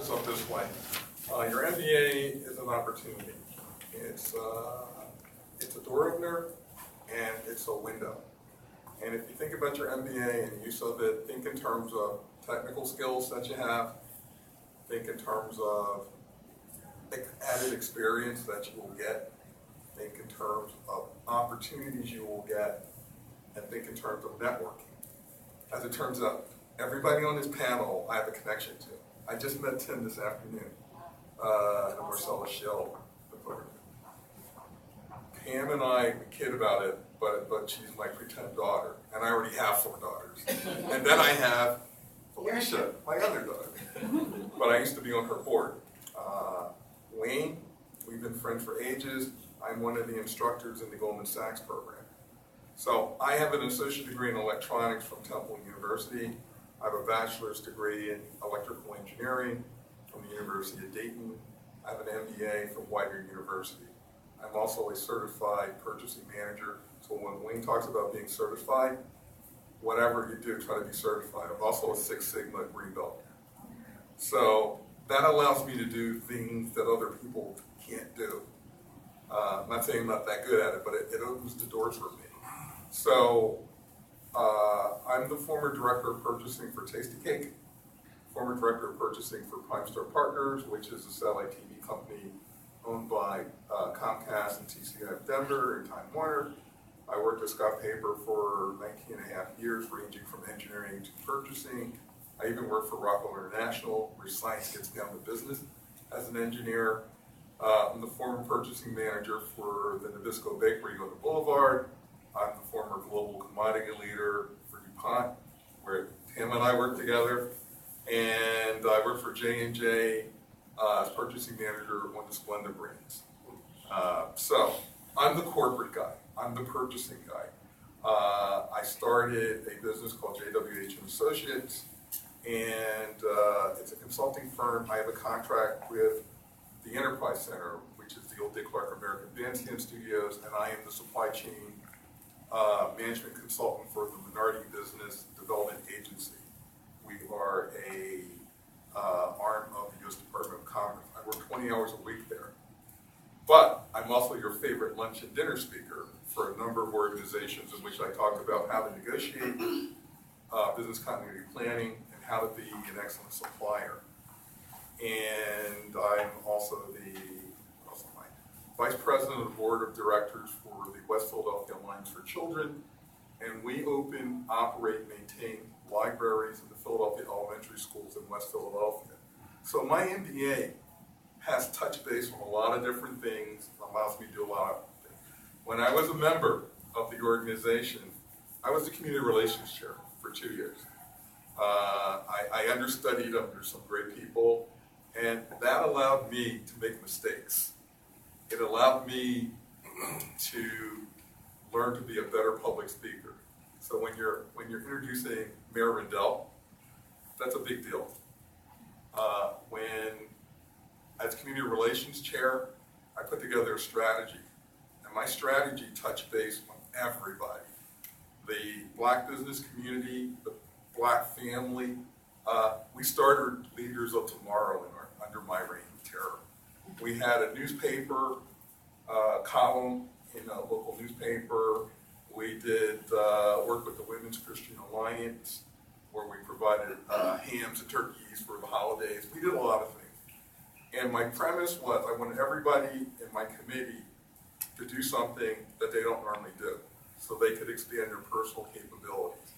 this up this way. Your MBA is an opportunity. It's a door opener and it's a window. And if you think about your MBA and the use of it, think in terms of technical skills that you have, think in terms of added experience that you will get, think in terms of opportunities you will get, and think in terms of networking. As it turns out, everybody on this panel I have a connection to. I just met Tim this afternoon, and Marcella Shell. Pam and I kid about it, but she's my pretend daughter, and I already have 4 daughters. And then I have Felicia, my other daughter, but I used to be on her board. Wayne, we've been friends for ages. I'm one of the instructors in the Goldman Sachs program. So I have an associate degree in electronics from Temple University. I have a bachelor's degree in electrical engineering from the University of Dayton. I have an MBA from Widener University. I'm also a certified purchasing manager. So when Wayne talks about being certified, whatever you do, try to be certified. I'm also a 6 Sigma green belt. So that allows me to do things that other people can't do. I'm not saying I'm not that good at it, but it opens the doors for me. So I'm the former director of purchasing for Tasty Cake, former director of purchasing for Prime Star Partners, which is a satellite TV company owned by Comcast and TCI of Denver and Time Warner. I worked with Scott Paper for 19 and a half years, ranging from engineering to purchasing. I even worked for Rockwell International, where science gets down to business as an engineer. I'm the former purchasing manager for the Nabisco Bakery on the Boulevard. I'm the former global commodity leader for DuPont, where Pam and I work together. And I work for J&J as purchasing manager on the Splenda brands. So I'm the corporate guy. I'm the purchasing guy. I started a business called JWH & Associates, and it's a consulting firm. I have a contract with the Enterprise Center, which is the old Dick Clark American Bandstand Studios, and I am the supply chain management consultant for the Minority Business Development Agency. We are a arm of the U.S. Department of Commerce. I work 20 hours a week there. But I'm also your favorite lunch and dinner speaker for a number of organizations in which I talk about how to negotiate business continuity planning and how to be an excellent supplier. And I'm also the Vice President of the Board of Directors for the West Philadelphia Alliance for Children, and we open, operate, maintain libraries in the Philadelphia elementary schools in West Philadelphia. So my MBA has touched base on a lot of different things, allows me to do a lot of things. When I was a member of the organization, I was the community relations chair for 2 years. I understudied under some great people, and that allowed me to make mistakes. It allowed me to learn to be a better public speaker. So when you're introducing Mayor Rendell, that's a big deal. When, as community relations chair, I put together a strategy, and my strategy touched base on everybody. The Black business community, the Black family. We started Leaders of Tomorrow under my reign of terror. We had a newspaper column in a local newspaper. We did work with the Women's Christian Alliance, where we provided hams and turkeys for the holidays. We did a lot of things. And my premise was I wanted everybody in my committee to do something that they don't normally do, so they could expand their personal capabilities.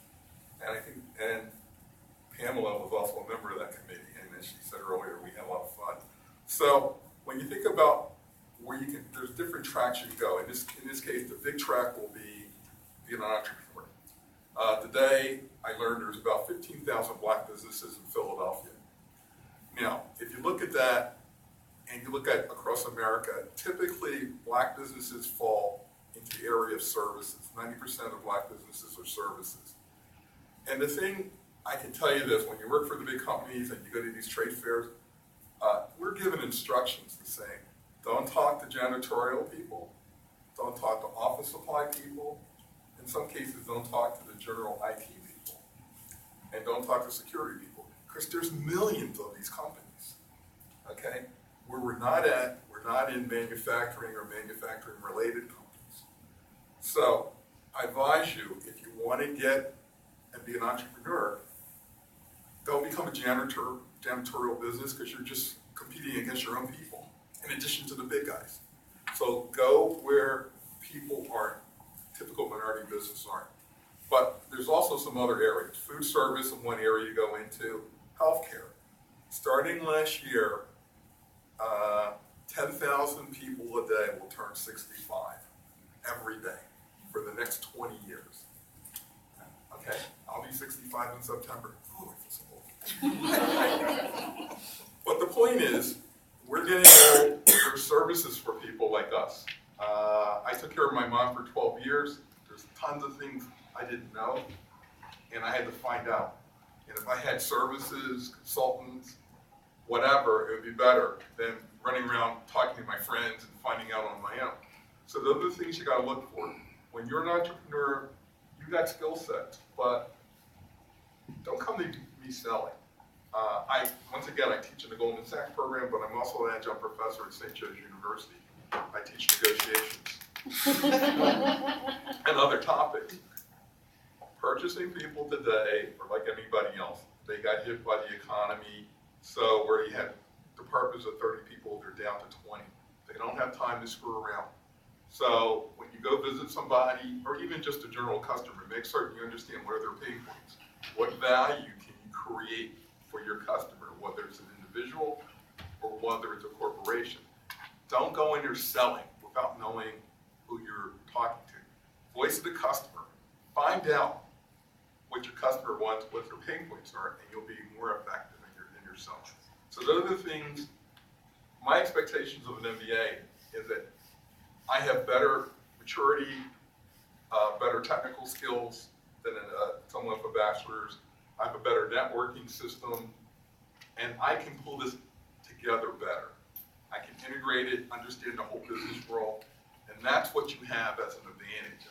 And Pamela was also a member of that committee, and as she said earlier, we had a lot of fun. So when you think about where you can, there's different tracks you can go. In this case, the big track will be being an entrepreneur. Today, I learned there's about 15,000 Black businesses in Philadelphia. Now, if you look at that, and you look at across America, typically Black businesses fall into the area of services. 90% of Black businesses are services. And the thing, I can tell you this, when you work for the big companies and you go to these trade fairs, we're given instructions the same. Don't talk to janitorial people. Don't talk to office supply people. In some cases, don't talk to the general IT people. And don't talk to security people. Because there's millions of these companies. not in manufacturing or manufacturing related companies. So I advise you, if you want to get and be an entrepreneur, don't become a janitorial business, because you're just competing against your own people in addition to the big guys. So go where people aren't, typical minority business aren't. But there's also some other areas. Food service is one area you go into. Healthcare. Starting last year, 10,000 people a day will turn 65 every day for the next 20 years. Okay, I'll be 65 in September. Oh, I feel so old. But the point is, we're getting old. There's services for people like us. I took care of my mom for 12 years. There's tons of things I didn't know, and I had to find out. And if I had services, consultants, whatever, it would be better than running around talking to my friends and finding out on my own. So those are the things you got to look for. When you're an entrepreneur, you got skill sets, but don't come to me selling. Once again, I teach in the Goldman Sachs program, but I'm also an adjunct professor at St. Joe's University. I teach negotiations and other topics. Purchasing people today are like anybody else. They got hit by the economy, so where you had departments of 30 people, they're down to 20. They don't have time to screw around. So when you go visit somebody, or even just a general customer, make certain you understand what are their pain points. What value can you create for your customer, whether it's an individual or whether it's a corporation. Don't go in there selling without knowing who you're talking to. Voice of the customer. Find out what your customer wants, what their pain points are, and you'll be more effective in your selling. So those are the things, my expectations of an MBA is that I have better maturity, better technical skills than someone with a bachelor's. I have a better networking system, and I can pull this together better. I can integrate it, understand the whole business world, and that's what you have as an advantage